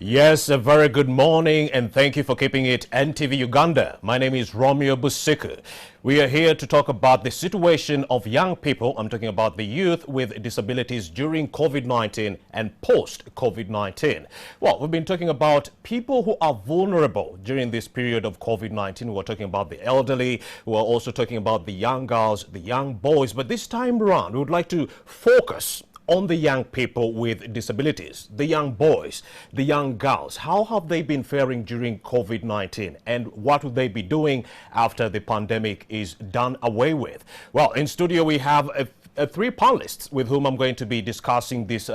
Yes, a very good morning and thank you for keeping it NTV Uganda. My name is Romeo Busiku. We are here to talk about the situation of young people. I'm talking about the youth with disabilities during COVID-19 and post-COVID-19. Well, we've been talking about people who are vulnerable during this period of COVID-19. We're talking about the elderly. We're also talking about the young girls, the young boys. But this time around, we would like to focus on the young people with disabilities, the young boys, the young girls. How have they been faring during COVID-19 and what will they be doing after the pandemic is done away with? Well, in studio we have three panelists with whom I'm going to be discussing this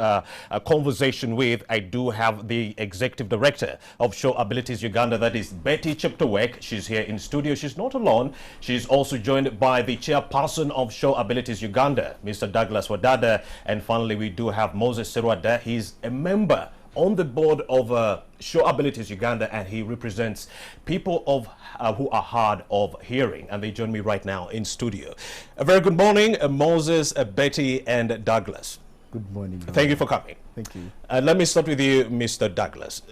conversation with. I do have the Executive Director of Show Abilities Uganda, that is Betty Cheptowek. She's here in studio. She's not alone. She's also joined by the Chairperson of Show Abilities Uganda, Mr. Douglas Wadada. And finally, we do have Moses Serwada. He's a member on the board of Show Abilities Uganda, and he represents people of who are hard of hearing, and they join me right now in studio. A very good morning, Moses, Betty, and Douglas. Good morning. Thank you for coming. Thank you. Let me start with you, Mr. Douglas.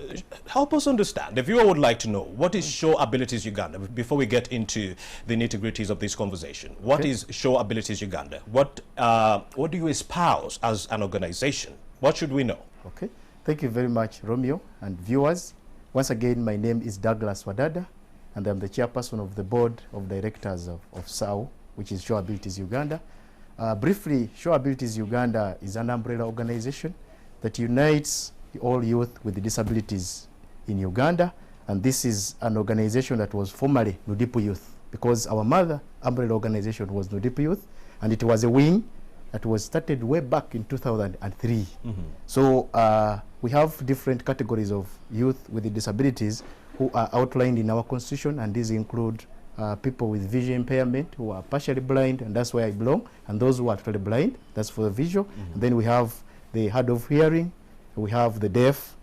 Help us understand. The viewer would like to know, what is Show Abilities Uganda? Before we get into the nitty-gritties of this conversation, what is Show Abilities Uganda? What do you espouse as an organization? What should we know? Okay. Thank you very much, Romeo and viewers. Once again, my name is Douglas Wadada, and I'm the chairperson of the board of directors of SAU, which is Show Abilities Uganda. Briefly, Show Abilities Uganda is an umbrella organization that unites all youth with disabilities in Uganda, and this is an organization that was formerly Nudipu Youth, because our mother umbrella organization was Nudipu Youth, and it was a wing that was started way back in 2003. Mm-hmm. So we have different categories of youth with disabilities who are outlined in our constitution, and these include people with vision impairment who are partially blind, and that's where I belong, and those who are totally blind, that's for the visual. Mm-hmm. And then we have the hard of hearing, we have the deaf,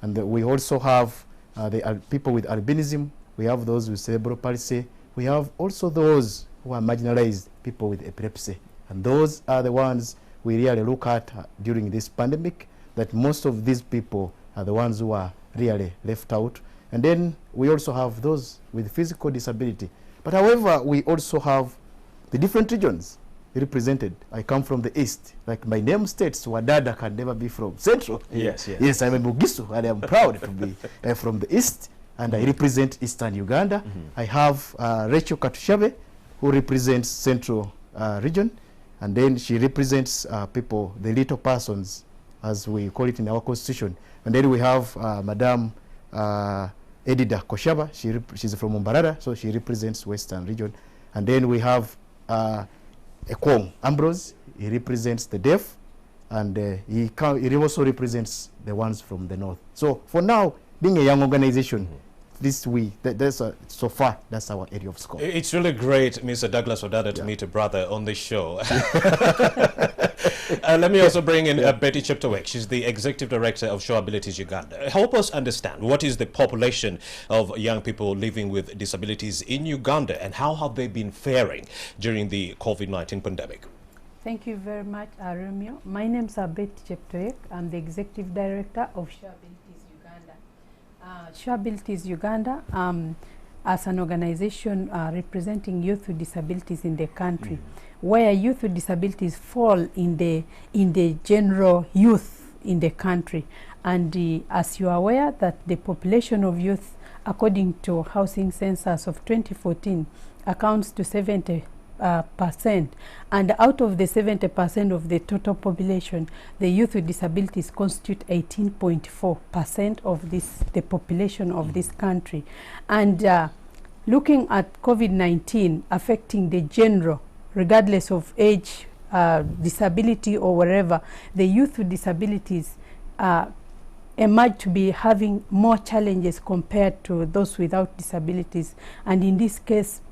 and we also have the people with albinism, we have those with cerebral palsy, we have also those who are marginalized, people with epilepsy. And those are the ones we really look at during this pandemic, that most of these people are the ones who are really left out. And then we also have those with physical disability. But however, we also have the different regions represented. I come from the East. Like my name states, Wadada can never be from Central. Yes, yes. Yes, I'm a Mugisu, and I'm proud to be from the East, and I represent Eastern Uganda. Mm-hmm. I have Rachel Katushabe, who represents Central region. And then she represents people, the little persons, as we call it in our constitution. And then we have Madame Edida Koshaba. She's from Mbarara, so she represents Western region. And then we have Ekwong Ambrose. He represents the deaf, and he also represents the ones from the north. So for now, being a young organization, so far, that's our area of scope. It's really great, Mr. Douglas Wadada, to meet a brother on the show. Let me also bring in Betty Cheptowek. She's the Executive Director of Show Abilities Uganda. Help us understand, what is the population of young people living with disabilities in Uganda, and how have they been faring during the COVID-19 pandemic? Thank you very much, Romeo. My name is Betty Cheptowek. I'm the Executive Director of Show Abilities Uganda. Show Abilities Uganda, as an organization representing youth with disabilities in the country, where youth with disabilities fall in the general youth in the country. And as you are aware that the population of youth, according to housing census of 2014, accounts to 70%, and out of the 70% of the total population, the youth with disabilities constitute 18.4% of the population of this country. And looking at COVID-19 affecting the general, regardless of age, disability or wherever, the youth with disabilities emerge to be having more challenges compared to those without disabilities. And in this case,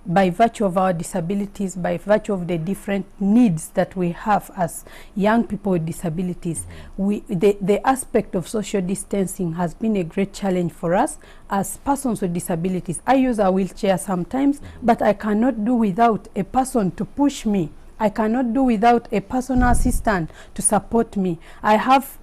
by virtue of our disabilities, by virtue of the different needs that we have as young people with disabilities, the aspect of social distancing has been a great challenge for us as persons with disabilities. I use a wheelchair sometimes, but I cannot do without a person to push me. I cannot do without a personal assistant to support me. I have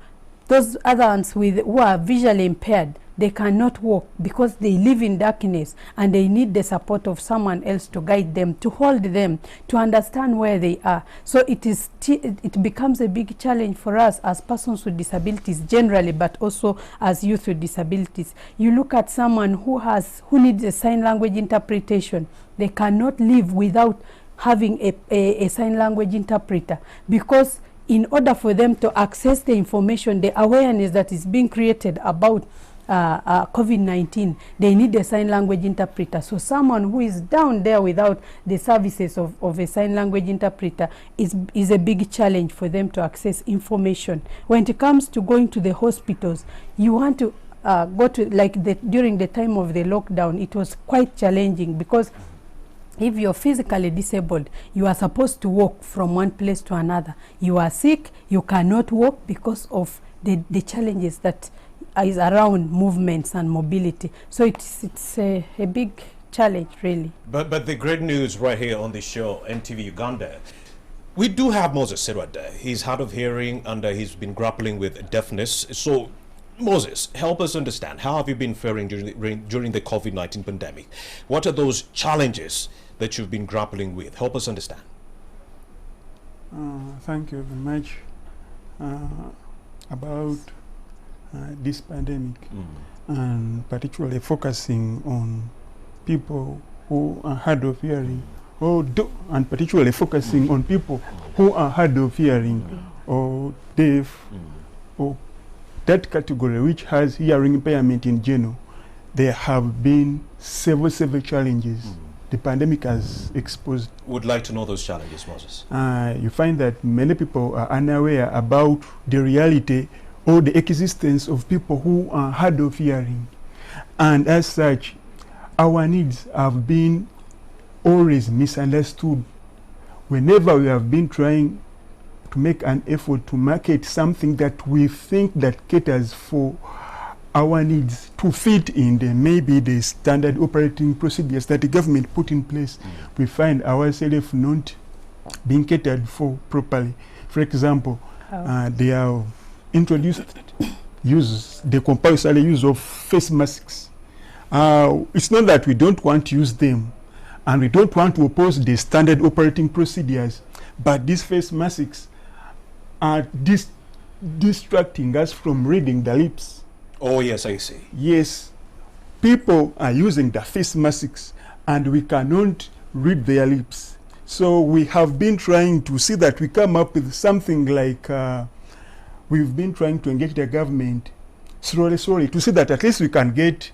those other ones who are visually impaired, they cannot walk because they live in darkness, and they need the support of someone else to guide them, to hold them, to understand where they are. So it becomes a big challenge for us as persons with disabilities generally, but also as youth with disabilities. You look at someone who needs a sign language interpretation. They cannot live without having a sign language interpreter, because in order for them to access the information, the awareness that is being created about COVID-19, they need a sign language interpreter. So someone who is down there without the services of a sign language interpreter is a big challenge for them to access information. When it comes to going to the hospitals, you want to go to, during the time of the lockdown, it was quite challenging, because if you're physically disabled, you are supposed to walk from one place to another. You are sick, you cannot walk because of the challenges that is around movements and mobility. So it's a big challenge, really. But the great news right here on the show, NTV Uganda, we do have Moses Sirwada. He's hard of hearing and he's been grappling with deafness. So Moses, help us understand, how have you been faring during the COVID-19 pandemic? What are those challenges that you've been grappling with? Help us understand. Thank you very much. About this pandemic, and particularly focusing on people who are hard of hearing, and particularly focusing on people who are hard of hearing or deaf, or that category which has hearing impairment in general, there have been several challenges the pandemic has exposed. Would like to know those challenges, Moses. You find that many people are unaware about the reality or the existence of people who are hard of hearing, and as such, our needs have been always misunderstood. Whenever we have been trying to make an effort to market something that we think that caters for our needs to fit in maybe the standard operating procedures that the government put in place, we find ourselves not being catered for properly. For example, they have introduced the compulsory use of face masks. It's not that we don't want to use them, and we don't want to oppose the standard operating procedures, but these face masks are distracting us from reading the lips. Oh yes, I see. Yes, people are using the face masks and we cannot read their lips. So we have been trying to see that we come up with something like we've been trying to engage the government slowly to see that at least we can get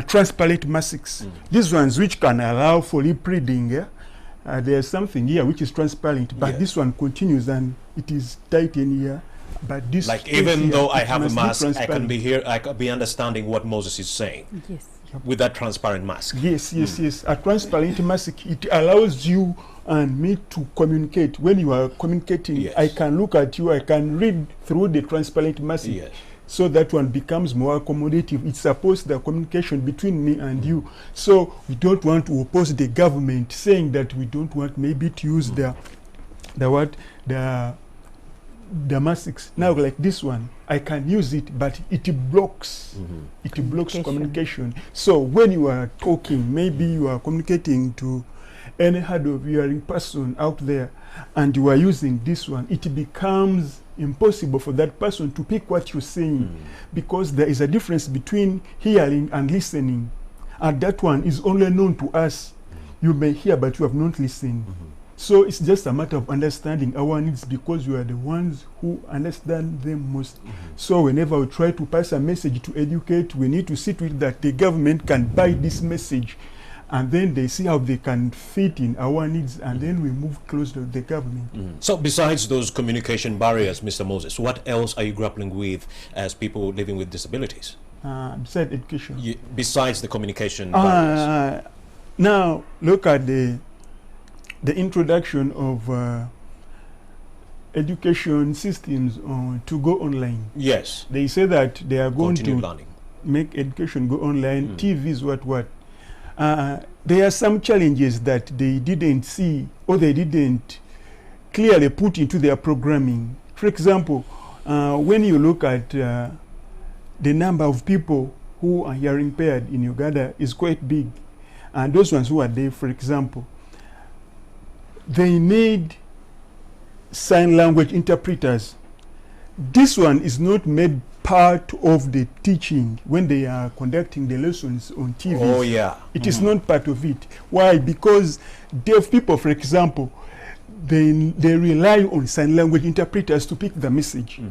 transparent masks. These ones which can allow for lip reading. There's something here which is transparent, but this one continues and it is tight in here. But this, like, even though I have a mask, I can be understanding what Moses is saying. Yes. With that transparent mask. Yes. A transparent mask, it allows you and me to communicate. When you are communicating, I can look at you, I can read through the transparent mask. Yes. So that one becomes more accommodative. It supports the communication between me and you. So we don't want to oppose the government, saying that we don't want maybe to use the masks. Now, like this one, I can use it, but it blocks. It blocks communication. So when you are talking, maybe you are communicating to any hard of hearing person out there, and you are using this one, it becomes impossible for that person to pick what you're saying, because there is a difference between hearing and listening, and that one is only known to us. You may hear, but you have not listened. So it's just a matter of understanding our needs, because you are the ones who understand them most. So whenever we try to pass a message to educate, we need to see to it that the government can buy this message, and then they see how they can fit in our needs, and then we move close to the government. So besides those communication barriers, Mr. Moses, what else are you grappling with as people living with disabilities? Besides education. Besides the communication barriers. Now, look at the introduction of education systems to go online. Yes. They say that they are going to make education go online. TVs, what. There are some challenges that they didn't see, or they didn't clearly put into their programming. For example, when you look at the number of people who are hearing impaired in Uganda is quite big. And those ones who are deaf, for example, they need sign language interpreters. This one is not made part of the teaching when they are conducting the lessons on TV. Oh, yeah. It is not part of it. Why? Because deaf people, for example, they rely on sign language interpreters to pick the message.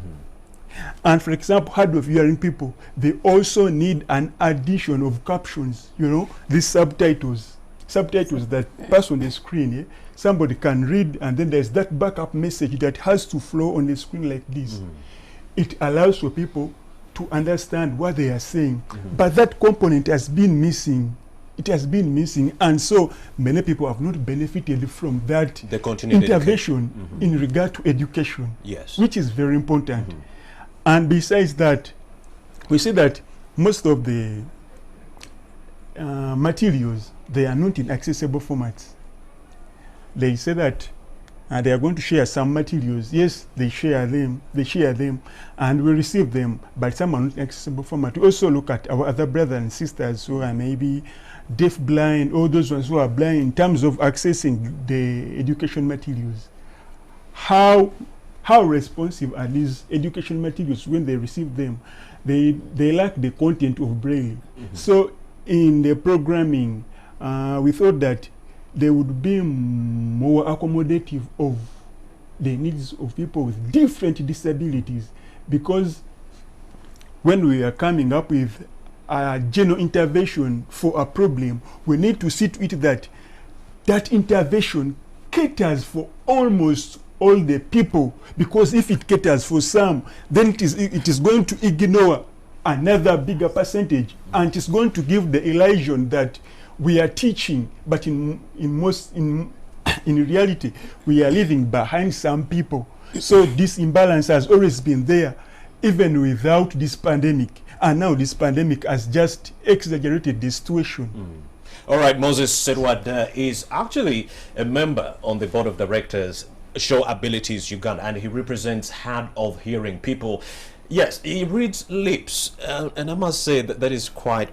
And for example, hard of hearing people, they also need an addition of captions, you know, these subtitles that pass on the screen. Somebody can read, and then there's that backup message that has to flow on the screen like this. It allows for people to understand what they are saying. But that component has been missing. It has been missing, and so many people have not benefited from that intervention in regard to education, which is very important. And besides that, we see that most of the materials, they are not in accessible formats. They say that they are going to share some materials. Yes, they share them, and we receive them, but some are not in accessible format. We also look at our other brothers and sisters who are maybe deaf, blind, all those ones who are blind in terms of accessing the education materials. How responsive are these education materials when they receive them? They lack the content of Braille. So in the programming, we thought that they would be more accommodative of the needs of people with different disabilities, because when we are coming up with a general intervention for a problem, we need to see to it that that intervention caters for almost all the people, because if it caters for some, then it is going to ignore another bigger percentage, and it's going to give the illusion that we are teaching, but in reality we are leaving behind some people. So this imbalance has always been there, even without this pandemic, and now this pandemic has just exaggerated the situation. All right, Moses Serwad is actually a member on the board of directors Show Abilities Uganda, and he represents hard of hearing people. Yes, he reads lips, and I must say that is quite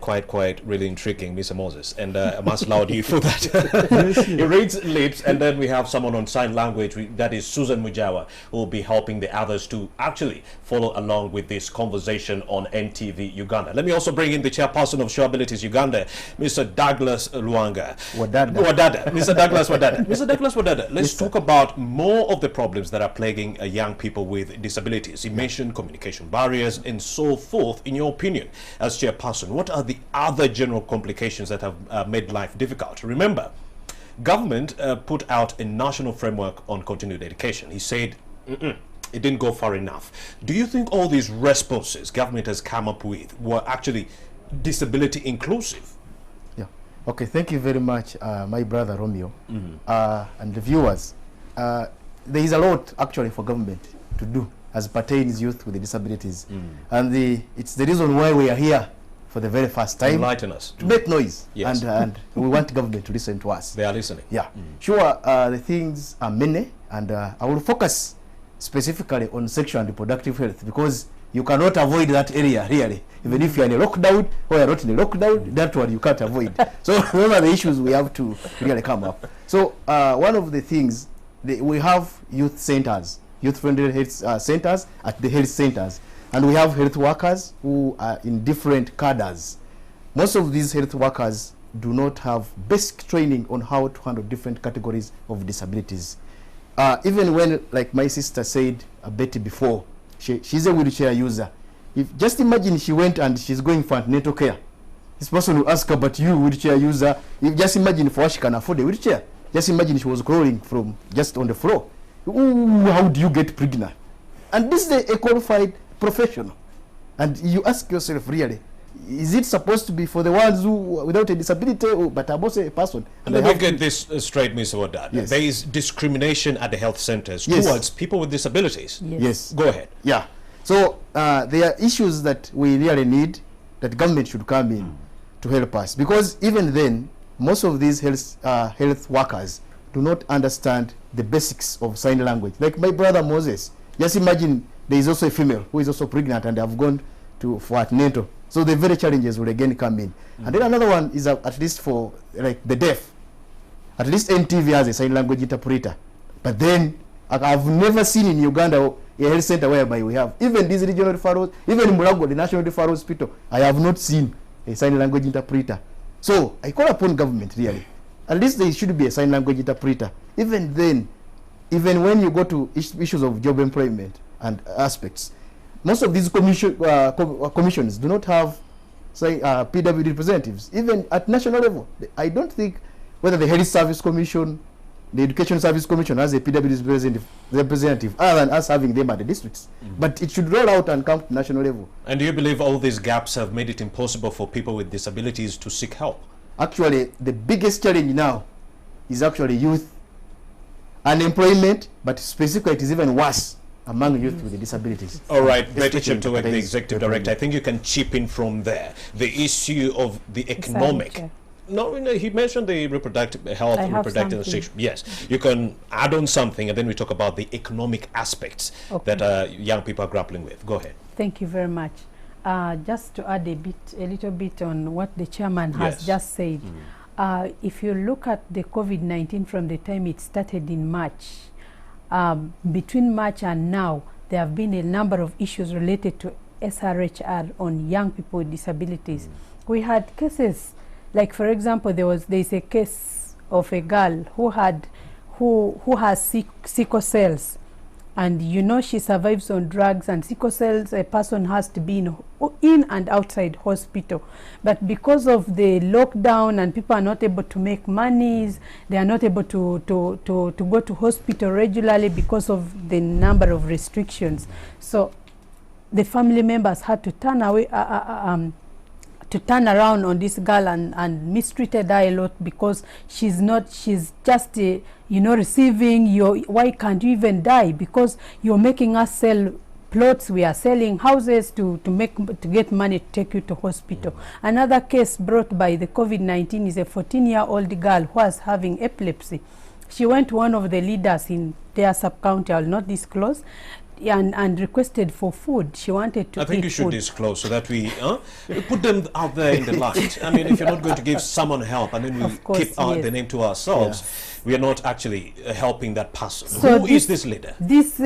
really intriguing, Mr. Moses, and I must laud you for that. He reads lips, and then we have someone on sign language, that is Susan Mujawa, who will be helping the others to actually follow along with this conversation on NTV Uganda. Let me also bring in the chairperson of Show Abilities Uganda, Mr. Douglas Luanga. Wadada. Mr. Douglas Wadada. Mr. Douglas Wadada, let's talk about more of the problems that are plaguing young people with disabilities. You mentioned communication barriers and so forth. In your opinion, as chairperson, what are the other general complications that have made life difficult? Remember, government put out a national framework on continued education. He said it didn't go far enough. Do you think all these responses government has come up with were actually disability inclusive? Yeah. Okay, thank you very much, my brother Romeo, and the viewers. There is a lot actually for government to do as pertains youth with disabilities. And it's the reason why we are here for the very first time. Enlighten us. To make noise. Yes. And we want government to listen to us. They are listening. Yeah. Sure, the things are many, and I will focus specifically on sexual and reproductive health, because you cannot avoid that area, really. Even if you're in a lockdown or you're not in a lockdown, that one you can't avoid. So those are the issues we have to really come up. So one of the things, we have youth centers, youth-friendly health centers at the health centers, and we have health workers who are in different cadres. Most of these health workers do not have basic training on how to handle different categories of disabilities. Even when, like my sister said a bit before, she's a wheelchair user. Just imagine she went and she's going for antenatal care. This person will ask her, but you, wheelchair user, just imagine for her she can afford a wheelchair. Just imagine she was crawling from just on the floor. Ooh, how do you get pregnant? And this is a qualified professional. And you ask yourself, really, is it supposed to be for the ones who without a disability, but I'm also a person? Let me get this straight, Mr. Wadad. Yes. There is discrimination at the health centers towards people with disabilities. Yes. Go ahead. Yeah. So there are issues that we really need, that government should come in to help us. Because even then, most of these health workers do not understand the basics of sign language. Like my brother Moses, just imagine there is also a female who is also pregnant and they have gone for antenatal. So the very challenges will again come in. And then another one is at least for like the deaf. At least NTV has a sign language interpreter. But then I've never seen in Uganda a health center whereby we have, even these regional referrals, even in Mulago, the National Referral Hospital, I have not seen a sign language interpreter. So I call upon government really. At least there should be a sign language interpreter. Even then, even when you go to issues of job employment and aspects, most of these commissions do not have PWD representatives, even at national level. I don't think whether the Health Service Commission, the Education Service Commission has a PWD representative, other than us having them at the districts. But it should roll out and come to national level. And do you believe all these gaps have made it impossible for people with disabilities to seek help? Actually, the biggest challenge now is actually youth unemployment, but specifically it is even worse among youth with disabilities. All right, Betty Cheptowek, the Executive Director, I think you can chip in from there. The issue of the economic. No, he mentioned the reproductive health, reproductive and sexual. Yes, you can add on something, and then we talk about the economic aspects that young people are grappling with. Go ahead. Thank you very much. Just to add a little bit on what the chairman has just said. If you look at the COVID-19 from the time it started in March, between March and now, there have been a number of issues related to SRHR on young people with disabilities. We had cases, like for example, there's a case of a girl who has sickle cells, and you know she survives on drugs, and sickle cells, a person has to be in and outside hospital. But because of the lockdown and people are not able to make monies, they are not able to go to hospital regularly because of the number of restrictions. So the family members had to turn away, to turn around on this girl and mistreated her a lot because she's just you know, receiving why can't you even die, because you're making us sell plots, we are selling houses to get money to take you to hospital. Another case brought by the COVID-19 is a 14-year-old girl who was having epilepsy. She went to one of the leaders in their sub-county, I will not disclose, and requested for food. She wanted to eat. I think you should disclose so that we put them out there in the light. I mean, if you're not going to give someone help and then we keep the name to ourselves, we are not actually helping that person. So who is this leader? Who is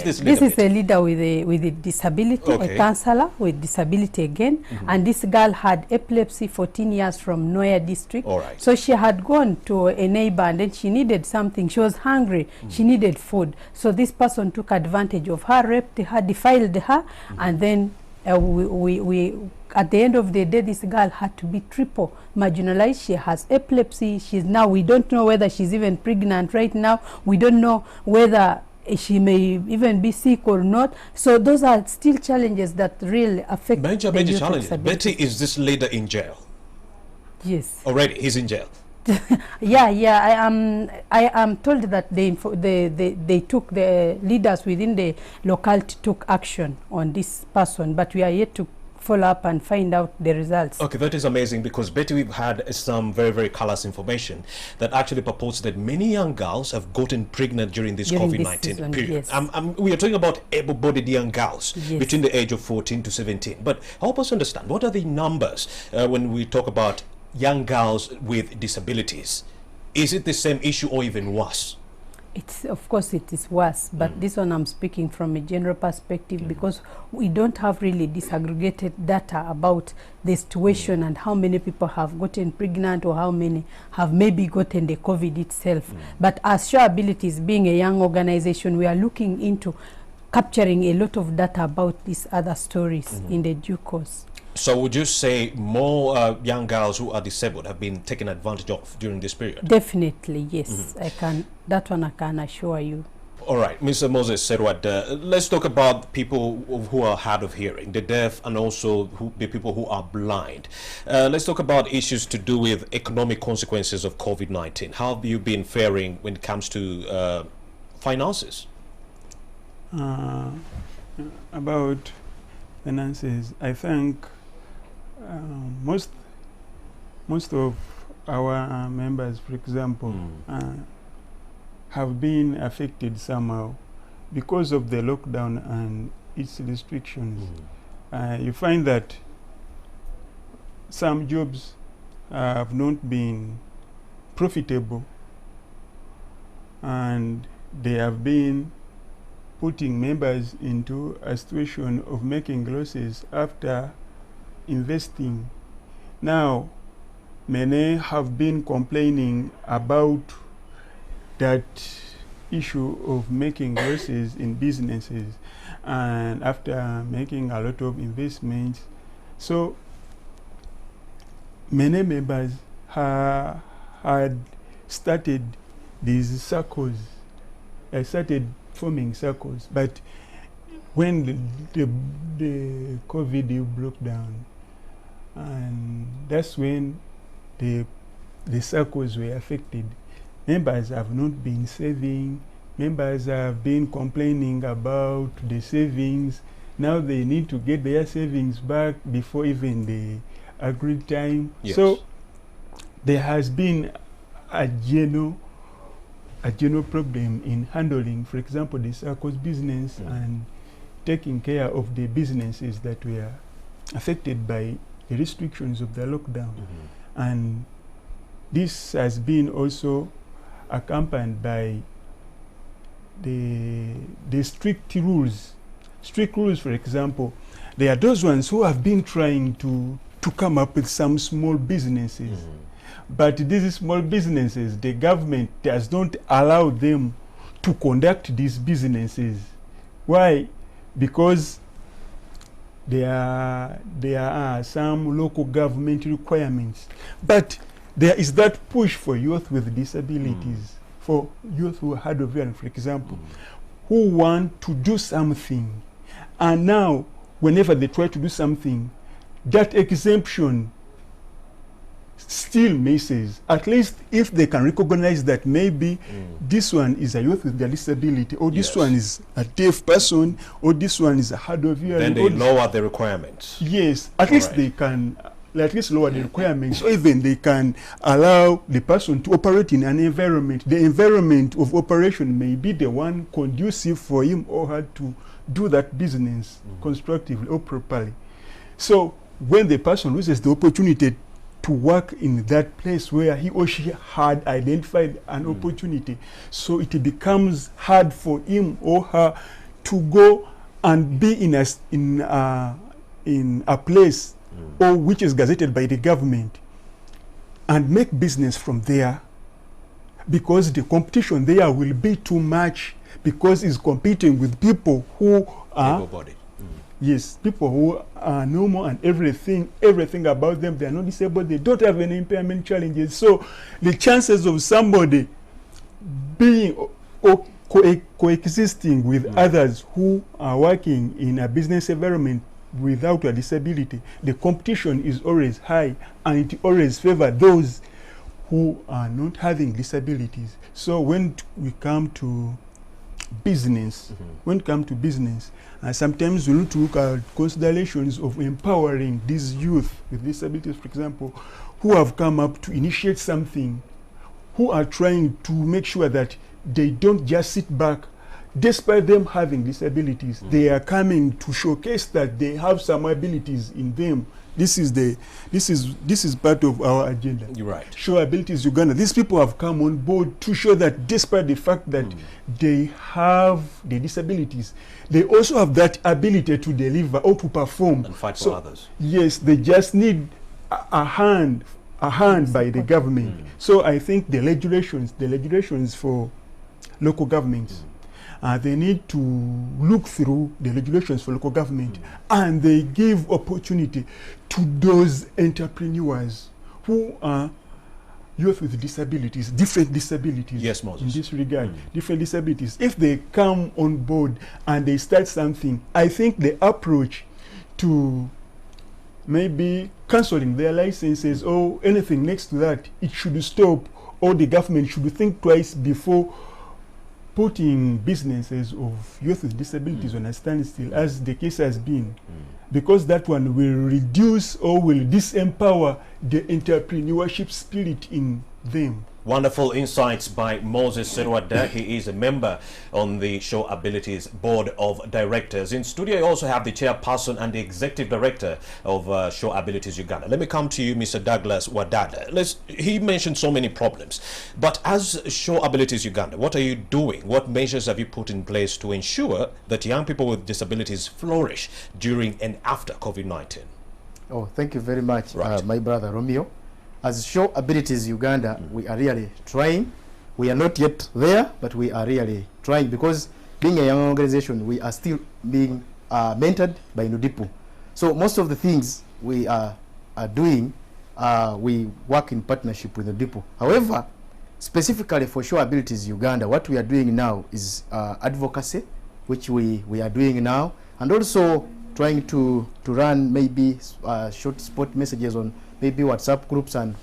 this leader? This is a leader with a disability, a counselor with disability again. And this girl had epilepsy, 14 years, from Noya district. So she had gone to a neighbor and then she needed something. She was hungry. She needed food. So this person took advantage of her, raped her, defiled her, and then at the end of the day, this girl had to be triple marginalized. She has epilepsy. We don't know whether she's even pregnant right now. We don't know whether she may even be sick or not. So those are still challenges that really affect major challenges. Betty, is this leader in jail? Yes. Already, he's in jail. I am told that they took, the leaders within the locality took action on this person, but we are yet to follow up and find out the results. Okay, that is amazing, because Betty, we've had some very, very callous information that actually purports that many young girls have gotten pregnant during this COVID-19 period. We are talking about able-bodied young girls between the age of 14 to 17. But help us understand, what are the numbers when we talk about young girls with disabilities? Is it the same issue or even worse? Of course it is worse, but this one I'm speaking from a general perspective because we don't have really disaggregated data about the situation and how many people have gotten pregnant or how many have maybe gotten the COVID itself. But as Sure Abilities, being a young organization, we are looking into capturing a lot of data about these other stories in the due course. So would you say more young girls who are disabled have been taken advantage of during this period? Definitely, yes. That one I can assure you. All right, Mr. Moses Serwad, let's talk about people who are hard of hearing, the deaf, and also the people who are blind. Let's talk about issues to do with economic consequences of COVID-19. How have you been faring when it comes to finances? About finances, I think most of our members, for example, have been affected somehow because of the lockdown and its restrictions, you find that some jobs have not been profitable, and they have been putting members into a situation of making losses after investing. Now, many have been complaining about that issue of making losses in businesses, and after making a lot of investments, so many members had started these circles, started forming circles, but when the COVID broke down, and that's when the circles were affected. Members have not been saving. Members have been complaining about the savings. Now they need to get their savings back before even the agreed time. Yes. So there has been a general problem in handling, for example, the circles business and taking care of the businesses that were affected by the restrictions of the lockdown. And this has been also accompanied by the strict rules. Strict rules, for example, there are those ones who have been trying to come up with some small businesses. But these small businesses, the government does not allow them to conduct these businesses. Why? Because there are some local government requirements. But there is that push for youth with disabilities, for youth who are hard of hearing, for example, who want to do something. And now, whenever they try to do something, that exemption still misses. At least if they can recognize that maybe this one is a youth with a disability, or this one is a deaf person, or this one is a hard of hearing. Then they lower the requirements. Yes, at least they can at least lower the requirements, or even they can allow the person to operate in an environment. The environment of operation may be the one conducive for him or her to do that business constructively or properly. So when the person loses the opportunity to work in that place where he or she had identified an opportunity, so it becomes hard for him or her to go and be in a place or which is gazetted by the government and make business from there, because the competition there will be too much, because it's competing with people who are able-bodied. Yes, people who are normal and everything about them, they are not disabled, they don't have any impairment challenges. So the chances of somebody being or coexisting with others who are working in a business environment without a disability, the competition is always high, and it always favors those who are not having disabilities. So when we come to business, sometimes we need to look at considerations of empowering these youth with disabilities, for example, who have come up to initiate something, who are trying to make sure that they don't just sit back. Despite them having disabilities, they are coming to showcase that they have some abilities in them. This is part of our agenda. You're right. Show Abilities Uganda. These people have come on board to show that despite the fact that they have the disabilities, they also have that ability to deliver or to perform and fight for others. Yes, they just need a hand by the government. So I think the regulations for local governments, they need to look through the regulations for local government, and they give opportunity to those entrepreneurs who are youth with disabilities, different disabilities. Yes, Moses. In this regard, different disabilities. If they come on board and they start something, I think the approach to maybe cancelling their licenses or anything next to that, it should stop, or the government should think twice before putting businesses of youth with disabilities on a standstill, as the case has been, because that one will reduce or will disempower the entrepreneurship spirit in them. Wonderful insights by Moses Serwada. He is a member on the Show Abilities Board of Directors. In studio, I also have the chairperson and the executive director of Show Abilities Uganda. Let me come to you, Mr. Douglas Wadada. He mentioned so many problems, but as Show Abilities Uganda, what are you doing? What measures have you put in place to ensure that young people with disabilities flourish during and after COVID-19? Oh, thank you very much, Right. my brother Romeo. As Show Abilities Uganda, we are really trying. We are not yet there, but we are really trying, because being a young organization, we are still being mentored by Nudipu. So most of the things we are doing, we work in partnership with Nudipu. However, specifically for Show Abilities Uganda, what we are doing now is advocacy, which we are doing now, and also trying to run maybe short spot messages on maybe WhatsApp groups and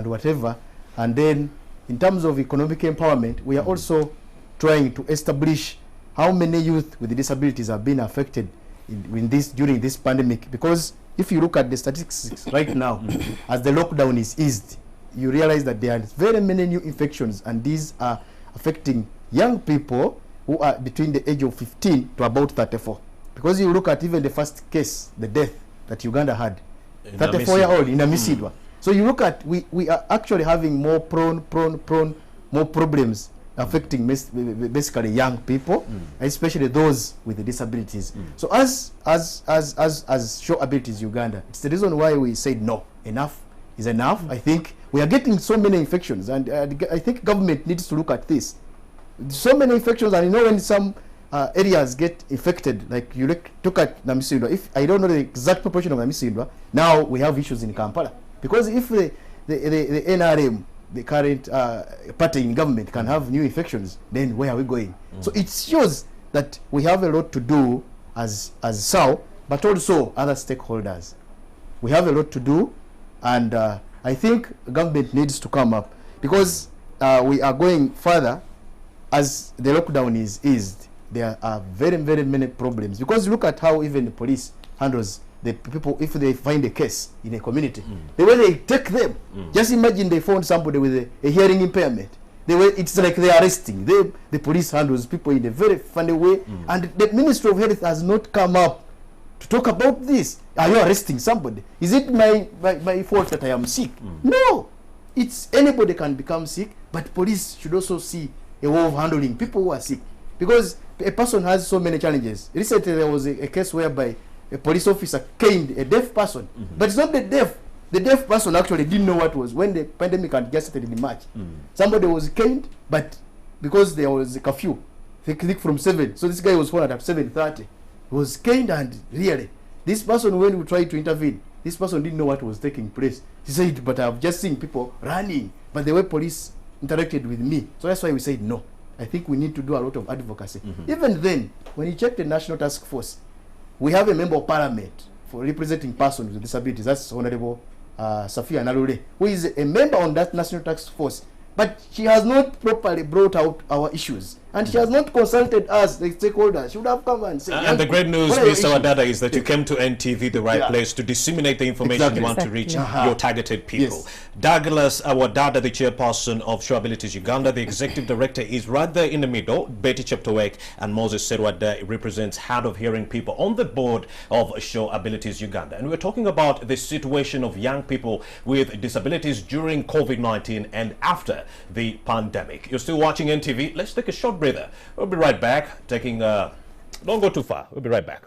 whatever. And then in terms of economic empowerment, we are also trying to establish how many youth with disabilities have been affected during this pandemic. Because if you look at the statistics right now, as the lockdown is eased, you realize that there are very many new infections, and these are affecting young people who are between the age of 15 to about 34. Because you look at even the first case, the death that Uganda had, 34-year-old in Amisidwa. So you look at, we are actually having more more problems affecting basically young people, especially those with the disabilities. So as Show Abilities Uganda, it's the reason why we said no, enough is enough. I think we are getting so many infections, and I think government needs to look at this. So many infections, and you know, when some areas get infected, like you look at Namisindwa. If I don't know the exact proportion of Namisindwa, now we have issues in Kampala, because if the NRM, the current party in government, can have new infections, then where are we going? So it shows that we have a lot to do as SAO, but also other stakeholders. We have a lot to do, and I think government needs to come up, because we are going further as the lockdown is eased. There are very many problems, because look at how even the police handles the people if they find a case in a community. The way they take them, just imagine they found somebody with a hearing impairment. The way it's like they are arresting. The police handles people in a very funny way, and the Ministry of Health has not come up to talk about this. Are you arresting somebody? Is it my fault that I am sick? No, it's anybody can become sick, but police should also see a way of handling people who are sick, because a person has so many challenges. Recently there was a case whereby a police officer caned a deaf person, but it's not the deaf. The deaf person actually didn't know what was, when the pandemic had just started in March. Somebody was caned, but because there was a curfew, they clicked from 7, so this guy was found at 7:30. He was caned, and really, this person, when we tried to intervene, this person didn't know what was taking place. He said, but I've just seen people running, but the way police interacted with me, so that's why we said no. I think we need to do a lot of advocacy. Even then, when you check the National Task Force, we have a member of parliament for representing persons with disabilities. That's Honorable Safia Nalule, who is a member on that National Task Force. But she has not properly brought out our issues, and she has not consulted us, the stakeholders. She would have come and said. And the great news, Mr. Wadada, is that you came to NTV, the right place, to disseminate the information you want to reach your targeted people. Yes. Douglas Wadada, the chairperson of Show Abilities Uganda, the executive director, is right there in the middle. Betty Cheptowek and Moses Serwada represents Hard of Hearing People on the board of Show Abilities Uganda. And we're talking about the situation of young people with disabilities during COVID-19 and after the pandemic. You're still watching NTV. Let's take a short breather. We'll be right back. Don't go too far. We'll be right back.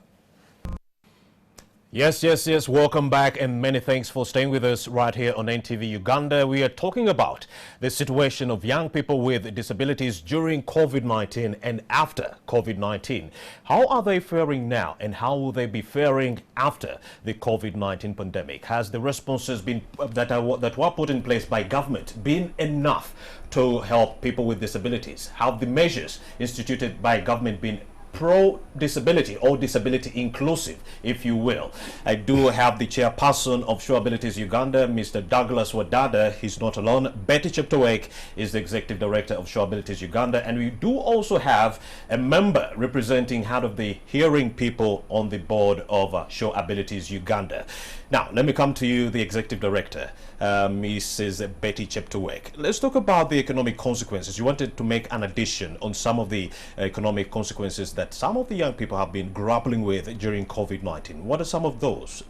Yes. Welcome back, and many thanks for staying with us right here on NTV Uganda. We are talking about the situation of young people with disabilities during COVID-19 and after COVID-19. How are they faring now, and how will they be faring after the COVID-19 pandemic? Has the responses been that were put in place by government been enough to help people with disabilities? Have the measures instituted by government been pro-disability or disability inclusive, if you will. I do have the chairperson of Sure Abilities Uganda, Mr. Douglas Wadada. He's not alone. Betty Cheptowek is the executive director of Sure Abilities Uganda, and we do also have a member representing head of the hearing people on the board of Sure Abilities Uganda. Now, let me come to you, the executive director, Mrs. Betty Cheptowek. Let's talk about the economic consequences. You wanted to make an addition on some of the economic consequences that some of the young people have been grappling with during COVID-19. What are some of those?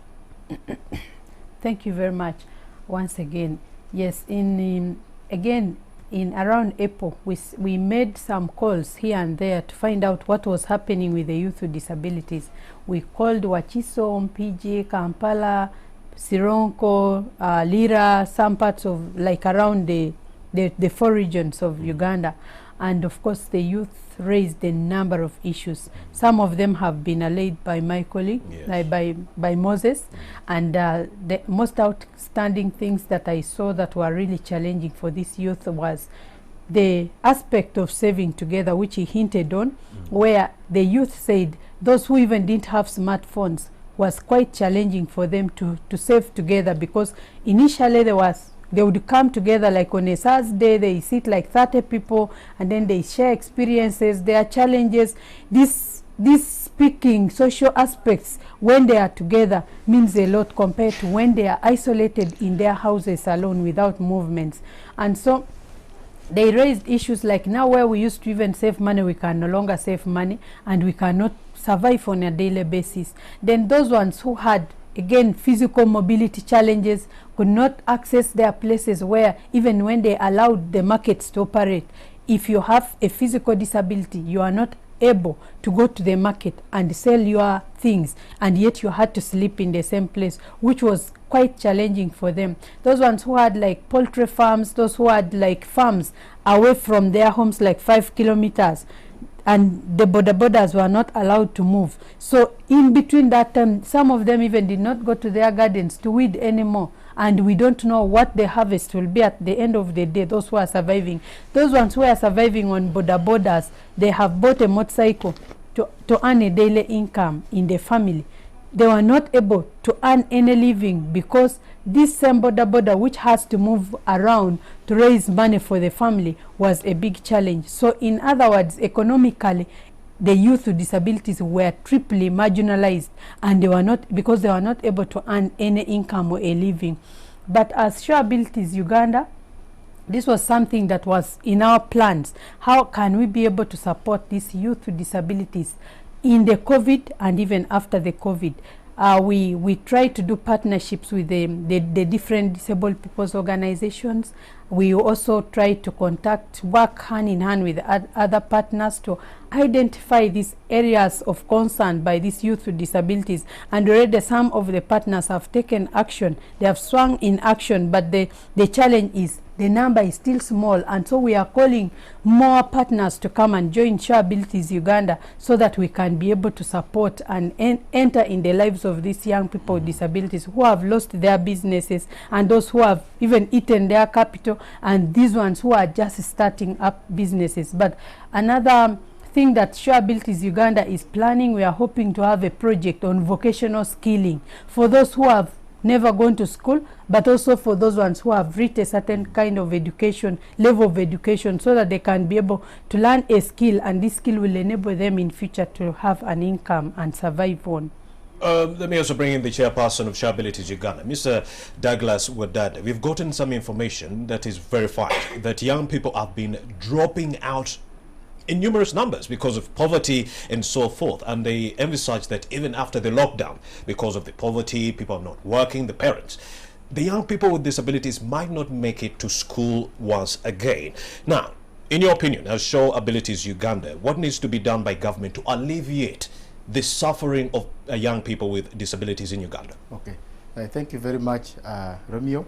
Thank you very much. Once again, yes, in around April, we made some calls here and there to find out what was happening with the youth with disabilities. We called Wachiso, Mpigi, Kampala, Sironko, Lira, some parts of like around the 4 regions of Uganda. And of course, the youth raised a number of issues. Some of them have been allayed by my colleague, yes, by Moses. And the most outstanding things that I saw that were really challenging for this youth was the aspect of saving together, which he hinted on, where the youth said those who even didn't have smartphones was quite challenging for them to save together, because initially they would come together like on a Thursday, they sit like 30 people and then they share experiences, their challenges. This speaking social aspects when they are together means a lot compared to when they are isolated in their houses alone without movements. And so they raised issues like now where we used to even save money, we can no longer save money and we cannot survive on a daily basis. Then those ones who had, again, physical mobility challenges could not access their places where even when they allowed the markets to operate, if you have a physical disability, you are not able to go to the market and sell your things, and yet you had to sleep in the same place, which was quite challenging for them. Those ones who had like poultry farms, those who had like farms away from their homes like 5 kilometers, and the borders were not allowed to move. So in between that time, some of them even did not go to their gardens to weed anymore. And we don't know what the harvest will be at the end of the day, those who are surviving. Those ones who are surviving on borders, they have bought a motorcycle to earn a daily income in the family. They were not able to earn any living because this same border which has to move around to raise money for the family was a big challenge. So in other words, economically, the youth with disabilities were triply marginalized, and they were not, because they were not able to earn any income or a living. But as Sure Abilities Uganda, this was something that was in our plans. How can we be able to support these youth with disabilities in the COVID and even after the COVID? We try to do partnerships with the different disabled people's organizations. We also try to work hand in hand with other partners to identify these areas of concern by these youth with disabilities. And already some of the partners have taken action. They have swung in action, but the challenge is the number is still small, and so we are calling more partners to come and join Sure Abilities Uganda so that we can be able to support and enter in the lives of these young people with disabilities who have lost their businesses, and those who have even eaten their capital, and these ones who are just starting up businesses. But another thing that Sure Abilities Uganda is planning, we are hoping to have a project on vocational skilling for those who have never gone to school, but also for those ones who have reached a certain kind of education, level of education, so that they can be able to learn a skill, and this skill will enable them in future to have an income and survive on. Let me also bring in the chairperson of Sure Abilities Uganda, Mr. Douglas Wadada. We've gotten some information that is verified that young people have been dropping out in numerous numbers because of poverty and so forth, and they emphasize that even after the lockdown, because of the poverty, people are not working, the parents, the young people with disabilities might not make it to school once again. Now, in your opinion, as Sure Abilities Uganda, what needs to be done by government to alleviate the suffering of young people with disabilities in Uganda? Okay, thank you very much, Romeo.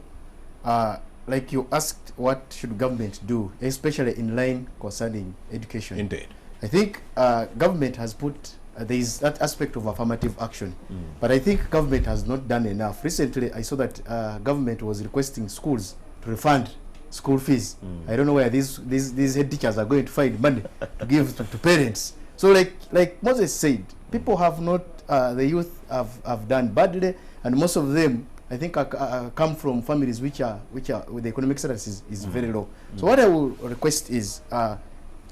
Like you asked, what should government do, especially in line concerning education? Indeed. I think government has put, there is that aspect of affirmative action, but I think government has not done enough. Recently, I saw that government was requesting schools to refund school fees. I don't know where these head teachers are going to find money to give to parents So like Moses said, people have not, the youth have done badly, and most of them, I think, come from families which are with the economic status is very low. So what I will request is,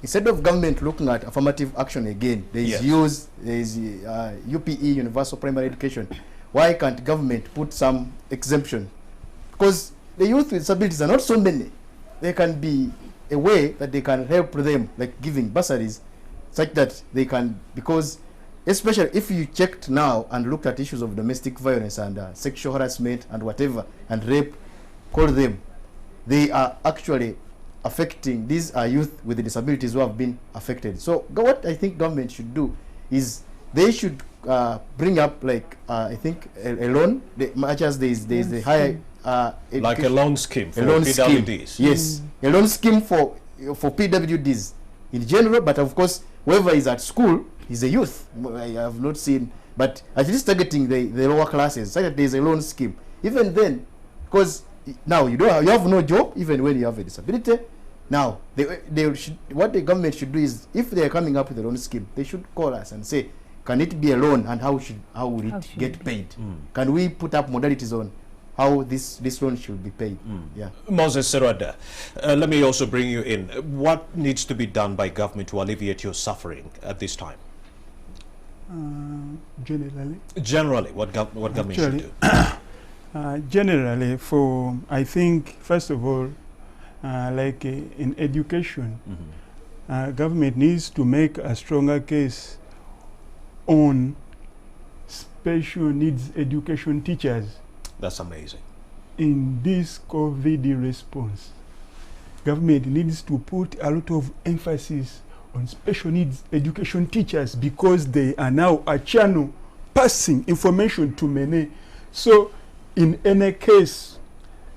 instead of government looking at affirmative action again, there is use, there is UPE, universal primary education. Why can't government put some exemption? Because the youth with disabilities are not so many. There can be a way that they can help them, like giving bursaries, such that they can, because especially if you checked now and looked at issues of domestic violence and sexual harassment and whatever, and rape, call them, they are actually affecting, these are youth with disabilities who have been affected. So what I think government should do is they should bring up, like, I think a loan, much as there is the higher like a loan scheme for PWDs. Yes, a loan scheme for PWDs in general, but of course whoever is at school is a youth. I have not seen, but at least targeting the lower classes, so that there is a loan scheme. Even then, because now you have no job even when you have a disability. Now what the government should do is, if they are coming up with a loan scheme, they should call us and say, can it be a loan, and how will it get paid? Can we put up modalities on how this loan should be paid? Yeah. Moses Serwada, let me also bring you in. What needs to be done by government to alleviate your suffering at this time? Generally, what government should do? Generally, I think, first of all, like in education, government needs to make a stronger case on special needs education teachers. That's amazing. In this COVID response, government needs to put a lot of emphasis on special needs education teachers, because they are now a channel passing information to many. So in any case,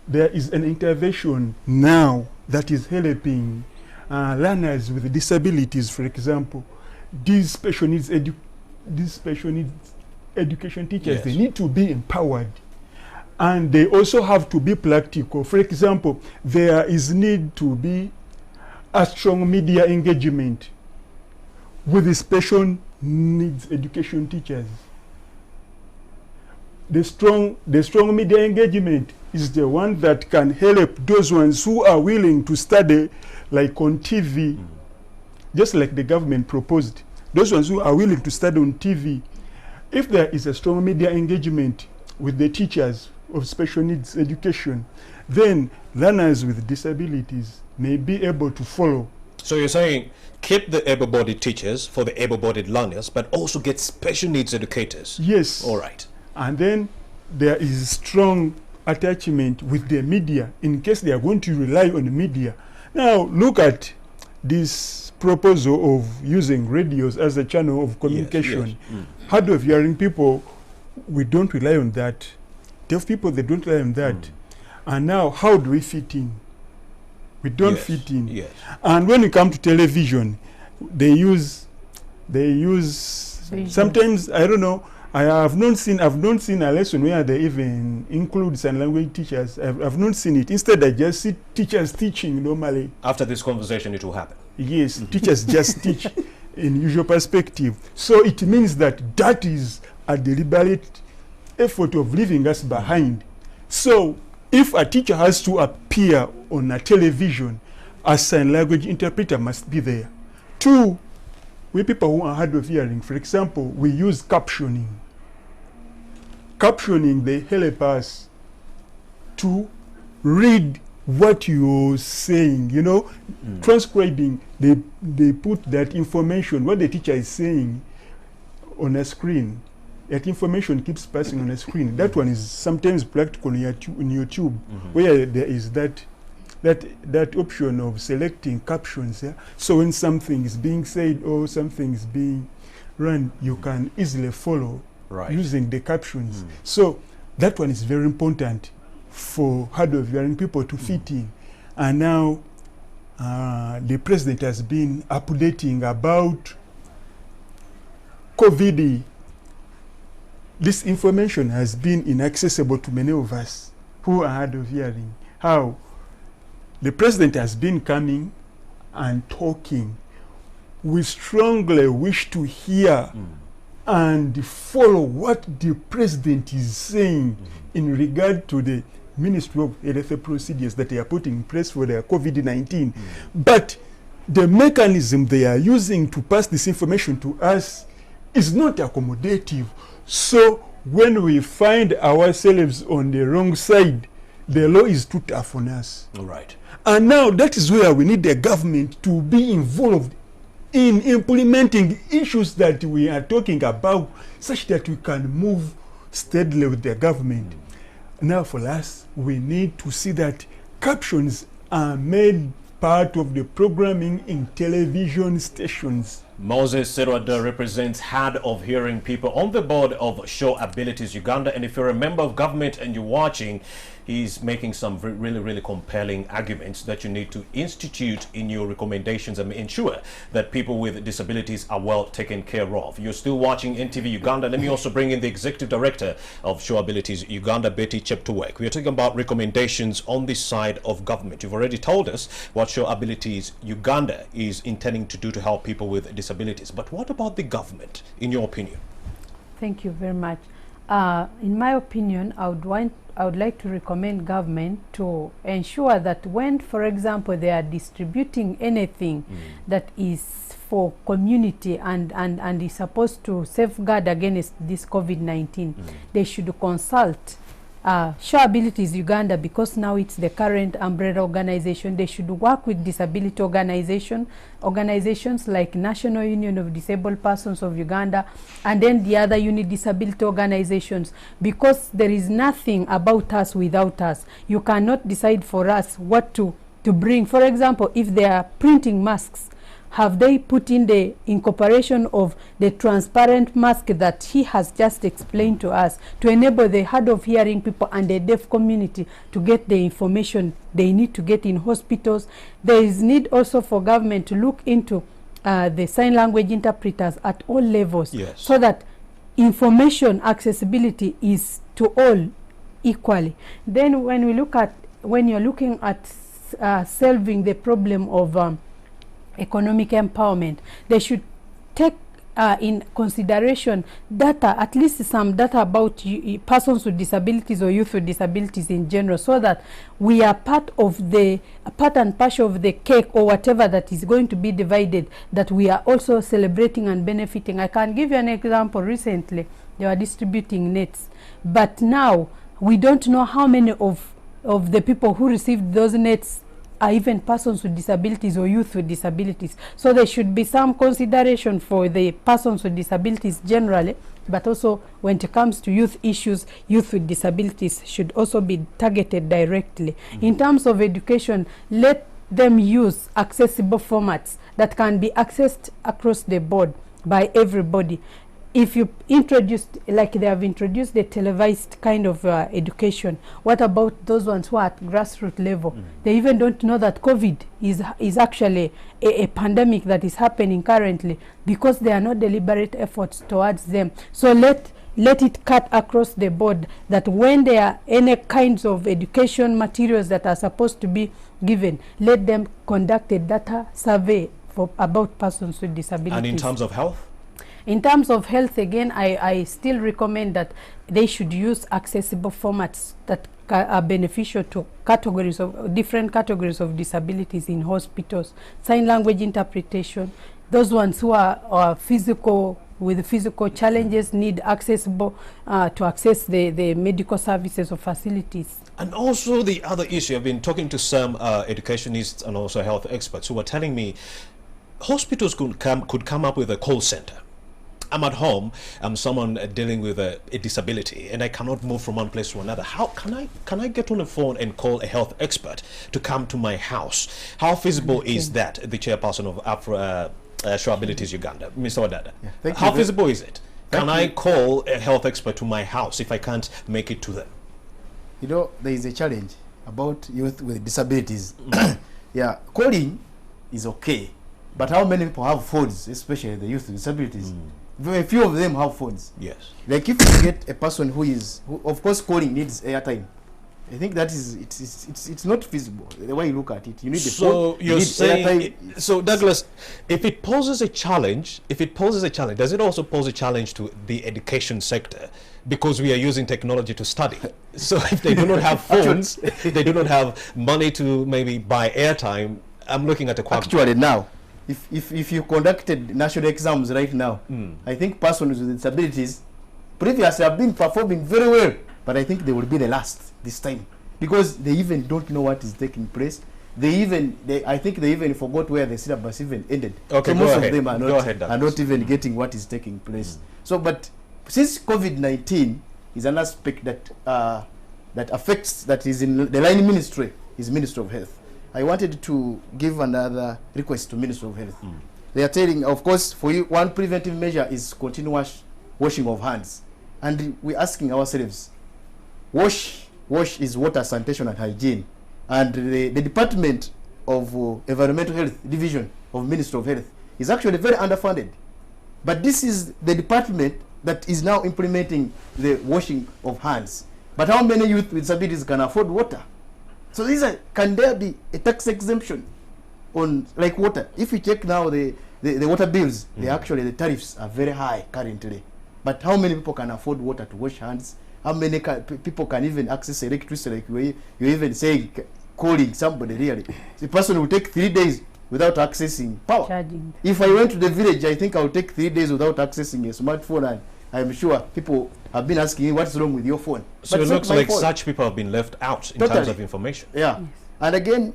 there is an intervention now that is helping learners with disabilities, for example. These special needs education teachers, they need to be empowered. And they also have to be practical. For example, there is need to be a strong media engagement with the special needs education teachers. The strong media engagement is the one that can help those ones who are willing to study, like on TV, just like the government proposed. Those ones who are willing to study on TV, if there is a strong media engagement with the teachers of special needs education, then learners with disabilities may be able to follow. So you're saying keep the able-bodied teachers for the able-bodied learners, but also get special needs educators? Yes. All right. And then there is strong attachment with the media in case they are going to rely on the media. Now look at this proposal of using radios as a channel of communication. Hard of hearing people, we don't rely on that. Deaf people, they don't rely on that. And now, how do we fit in? We don't fit in. And when it comes to television, they use sometimes, I don't know, I've not seen a lesson where they even include sign language teachers. I've not seen it. Instead, I just see teachers teaching normally. After this conversation, it will happen. Yes, teachers just teach in usual perspective. So it means that is a deliberate effort of leaving us behind. So if a teacher has to appear on a television, a sign language interpreter must be there. Two, we people who are hard of hearing, for example, we use captioning. Captioning, they help us to read what you're saying, you know. Transcribing, they put that information, what the teacher is saying, on a screen. That information keeps passing on a screen. That one is sometimes practical on YouTube, where there is that option of selecting captions. So when something is being said or something is being run, you can easily follow using the captions. So that one is very important for hard of hearing people to fit in. And now the president has been updating about COVID. This information has been inaccessible to many of us who are hard of hearing. How the president has been coming and talking we strongly wish to hear and follow what the president is saying in regard to the Ministry of Health procedures that they are putting in place for their COVID-19. But the mechanism they are using to pass this information to us is not accommodative. So when we find ourselves on the wrong side, the law is too tough on us. All right. And now that is where we need the government to be involved in implementing issues that we are talking about, such that we can move steadily with the government. Now for us, we need to see that captions are made part of the programming in television stations. Moses Serwada represents Hard of Hearing People on the board of Show Abilities Uganda. And if you're a member of government and you're watching, he's making some really compelling arguments that you need to institute in your recommendations and ensure that people with disabilities are well taken care of. You're still watching NTV Uganda. Let me also bring in the Executive Director of Show Abilities Uganda, Betty Cheptowek. We're talking about recommendations on this side of government. You've already told us what Show Abilities Uganda is intending to do to help people with disabilities. But what about the government, in your opinion? Thank you very much. In my opinion, I would like to recommend government to ensure that when, for example, they are distributing anything that is for community and is supposed to safeguard against this COVID-19, they should consult Show Abilities Uganda, because now it's the current umbrella organization. They should work with disability organizations like National Union of Disabled Persons of Uganda, and then the other unit disability organizations, because there is nothing about us without us. You cannot decide for us what to bring. For example, if they are printing masks, have they put in the incorporation of the transparent mask that he has just explained to us to enable the hard of hearing people and the deaf community to get the information they need to get in hospitals? There is need also for government to look into the sign language interpreters at all levels, so that information accessibility is to all equally. Then when you're looking at solving the problem of economic empowerment, they should take in consideration data, at least some data about persons with disabilities or youth with disabilities in general, so that we are part and parcel of the cake or whatever that is going to be divided, that we are also celebrating and benefiting. I can give you an example. Recently they were distributing nets, but now we don't know how many of the people who received those nets are even persons with disabilities or youth with disabilities. So there should be some consideration for the persons with disabilities generally, but also when it comes to youth issues, youth with disabilities should also be targeted directly. In terms of education, let them use accessible formats that can be accessed across the board by everybody. If you introduced, like they have introduced, the televised kind of education, what about those ones who are at grassroots level? They even don't know that COVID is actually a pandemic that is happening currently, because there are no deliberate efforts towards them. So let it cut across the board, that when there are any kinds of education materials that are supposed to be given, let them conduct a data survey about persons with disabilities. And in terms of health? In terms of health, again, I still recommend that they should use accessible formats that are beneficial to different categories of disabilities in hospitals. Sign language interpretation, those ones who are with physical challenges need accessible to access the medical services or facilities. And also the other issue, I've been talking to some educationists and also health experts who are telling me hospitals could come up with a call center. I'm at home, I'm someone dealing with a disability, and I cannot move from one place to another. How can I get on the phone and call a health expert to come to my house? How feasible is that? The chairperson of Show Abilities Uganda, Mr. Wadada. Yeah, how feasible is it? Can I call a health expert to my house if I can't make it to them? You know, there is a challenge about youth with disabilities. Yeah, calling is okay, but how many people have phones, especially the youth with disabilities? Very few of them have phones. Yes. Like if you get a person who of course calling needs airtime. I think that is it's not feasible the way you look at it. You need the So phone, you you're need saying, airtime. so Douglas, if it poses a challenge, does it also pose a challenge to the education sector? Because we are using technology to study. So if they do not have phones, they do not have money to maybe buy airtime, I'm looking at a quagmire. Actually now, if you conducted national exams right now, I think persons with disabilities previously have been performing very well, but I think they will be the last this time, because they even don't know what is taking place. I think they even forgot where the syllabus even ended. Okay, so go most ahead. of them are not even getting what is taking place. So, but since COVID-19 is an aspect that that is in the line ministry, is Ministry of Health. I wanted to give another request to Ministry of Health. They are telling, of course, for you, one preventive measure is continuous washing of hands, and we're asking ourselves, wash is water, sanitation, and hygiene, and the Department of Environmental Health Division of Ministry of Health is actually very underfunded. But this is the department that is now implementing the washing of hands. But how many youth with disabilities can afford water? So can there be a tax exemption on like water? If you check now the water bills, the tariffs are very high currently. But how many people can afford water to wash hands? How many people can even access electricity? Like you're even saying, calling somebody really. The person will take 3 days without accessing power. Charging. If I went to the village, I think I'll take 3 days without accessing a smartphone, and I'm sure people have been asking me, what's wrong with your phone? So But it it's not looks my like fault. such people have been left out in Totally. terms of information. Yeah. Yes. And again,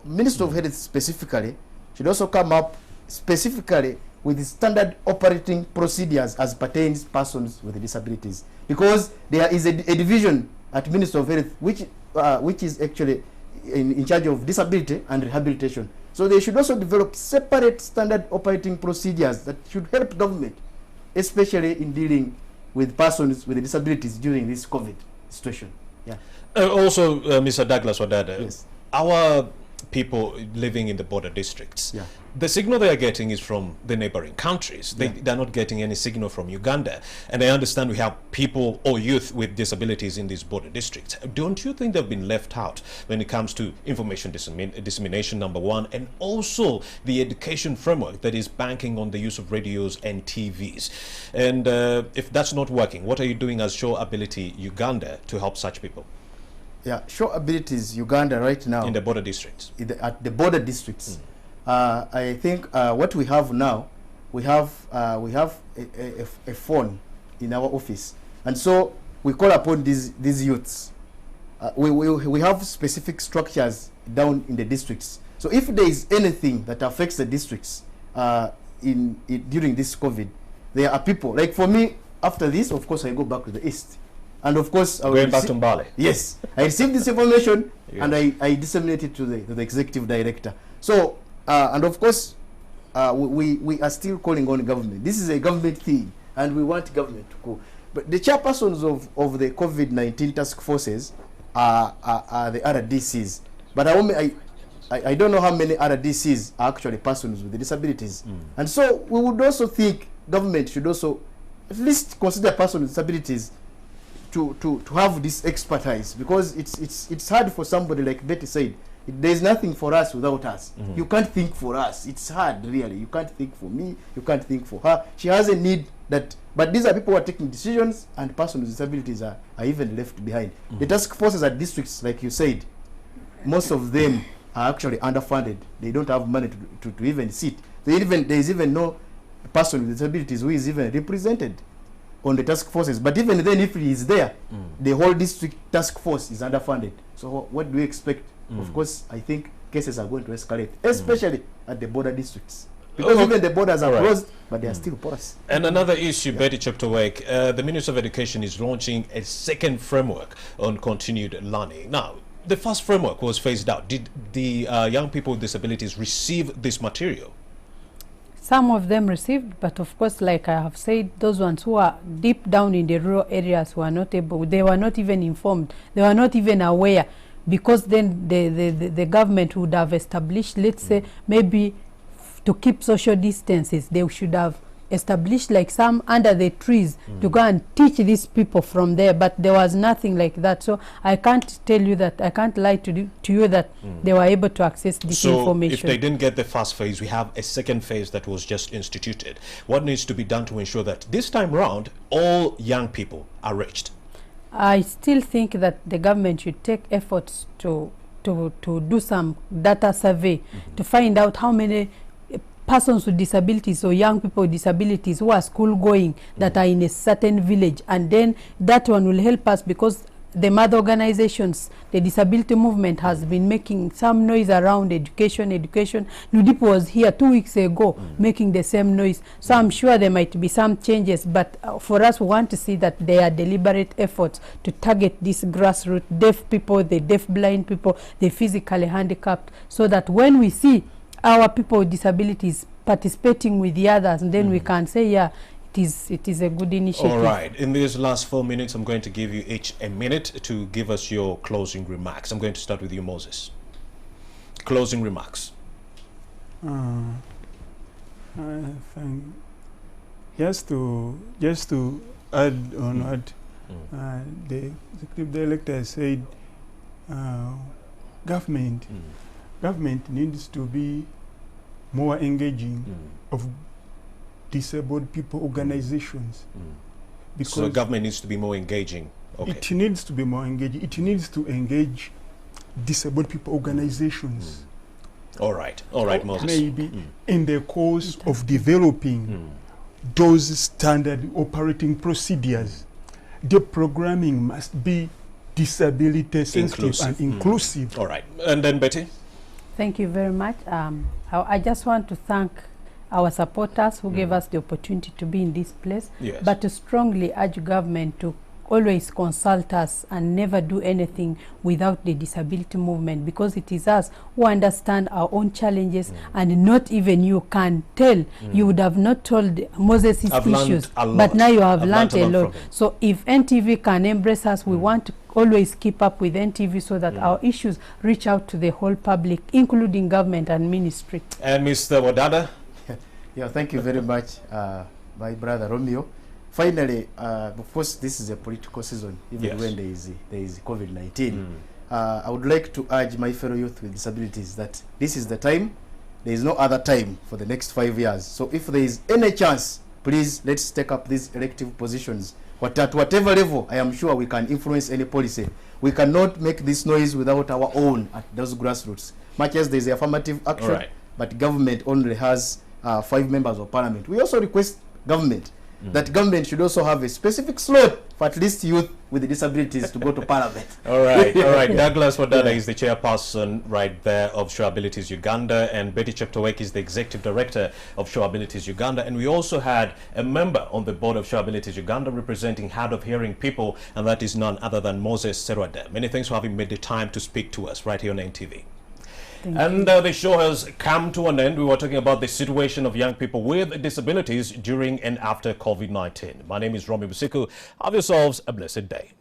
Minister of Health specifically should also come up specifically with the standard operating procedures as pertains persons with disabilities, because there is a division at Minister of Health which is actually in charge of disability and rehabilitation. So they should also develop separate standard operating procedures that should help government, especially in dealing with persons with disabilities during this COVID situation. Yeah. Also, Mr. Douglas Wadada, Yes. our people living in the border districts, Yeah. the signal they are getting is from the neighboring countries. They're not getting any signal from Uganda. And I understand we have people or youth with disabilities in these border districts. Don't you think they've been left out when it comes to information dissemination, number one, and also the education framework that is banking on the use of radios and TVs? And if that's not working, what are you doing as Show Ability Uganda to help such people? Yeah, Show Abilities Uganda right now In the border districts. at the border districts. I think what we have now, we have a phone in our office, and so we call upon these youths. We have specific structures down in the districts. So if there is anything that affects the districts during this COVID, there are people like, for me, after this, of course, I go back to the east. And of course, I will Going back to Mbale. Yes, I received this information Yeah. and I disseminate it to the executive director. So, and of course, we are still calling on government. This is a government thing, and we want government to go. But the chairpersons of the COVID-19 task forces are the RDCs. But I don't know how many RDCs are actually persons with disabilities. And so we would also think government should also at least consider persons with disabilities to have this expertise, because it's hard for somebody, like Betty said, there's nothing for us without us. You can't think for us. It's hard, really. You can't think for me. You can't think for her. She has a need that, but these are people who are taking decisions, and persons with disabilities are even left behind. The task forces at districts, like you said, most of them are actually underfunded. They don't have money to even sit. There's even no person with disabilities who is even represented on the task forces. But even then, if he is there, the whole district task force is underfunded. So what do we expect? Of course, I think cases are going to escalate, especially at the border districts, because even the borders are closed, but they are still porous. And another issue, Betty Cheptowek, the Minister of Education is launching a second framework on continued learning. Now, the first framework was phased out. Did the young people with disabilities receive this material? Some of them received, but of course, like I have said, those ones who are deep down in the rural areas were not able, they were not even informed, they were not even aware, because then the government would have established, let's say, maybe to keep social distances, they should have establish like some under the trees to go and teach these people from there, but there was nothing like that. So I can't tell you that, I can't lie to you that they were able to access this information. So if they didn't get the first phase, we have a second phase that was just instituted. What needs to be done to ensure that this time round all young people are reached? I still think that the government should take efforts to do some data survey to find out how many persons with disabilities or young people with disabilities who are school going that are in a certain village, and then that one will help us, because the mother organizations, the disability movement has been making some noise around education. Nudipo was here 2 weeks ago making the same noise. So I'm sure there might be some changes, but for us, we want to see that there are deliberate efforts to target these grassroots deaf people, the deaf blind people, the physically handicapped, so that when we see our people with disabilities participating with the others, and then we can say, yeah, it is a good initiative. All right. In these last 4 minutes, I'm going to give you each a minute to give us your closing remarks. I'm going to start with you, Moses. Closing remarks. Just to add on what the executive director said, government needs to be more engaging of disabled people organizations. Because so government needs to be more engaging. Okay. It needs to be more engaging. It needs to engage disabled people organizations. All right, Moses. Maybe in the course of developing those standard operating procedures, the programming must be disability sensitive and inclusive. All right, and then Betty? Thank you very much. I just want to thank our supporters who gave us the opportunity to be in this place, but to strongly urge government to always consult us and never do anything without the disability movement, because it is us who understand our own challenges, and not even you can tell. You would have not told Moses' issues, but now you have learned a lot. So if NTV can embrace us, we want to always keep up with NTV so that our issues reach out to the whole public, including government and ministry. And Mr. Wadada? Yeah, thank you very much, my brother Romeo. Finally, of course, this is a political season, even when there is COVID-19. I would like to urge my fellow youth with disabilities that this is the time. There is no other time for the next 5 years. So if there is any chance, please let's take up these elective positions. But at whatever level, I am sure we can influence any policy. We cannot make this noise without our own at those grassroots. Much as there is affirmative action, but government only has 5 members of parliament. We also request government that government should also have a specific slot for at least youth with disabilities to go to parliament. All right. Douglas Wadada is the chairperson right there of Showabilities Uganda, and Betty Cheptowek is the executive director of Showabilities Uganda. And we also had a member on the board of Showabilities Uganda representing hard of hearing people, and that is none other than Moses Serwada. Many thanks for having made the time to speak to us right here on NTV. And the show has come to an end. We were talking about the situation of young people with disabilities during and after COVID-19. My name is Romy Busiku. Have yourselves a blessed day.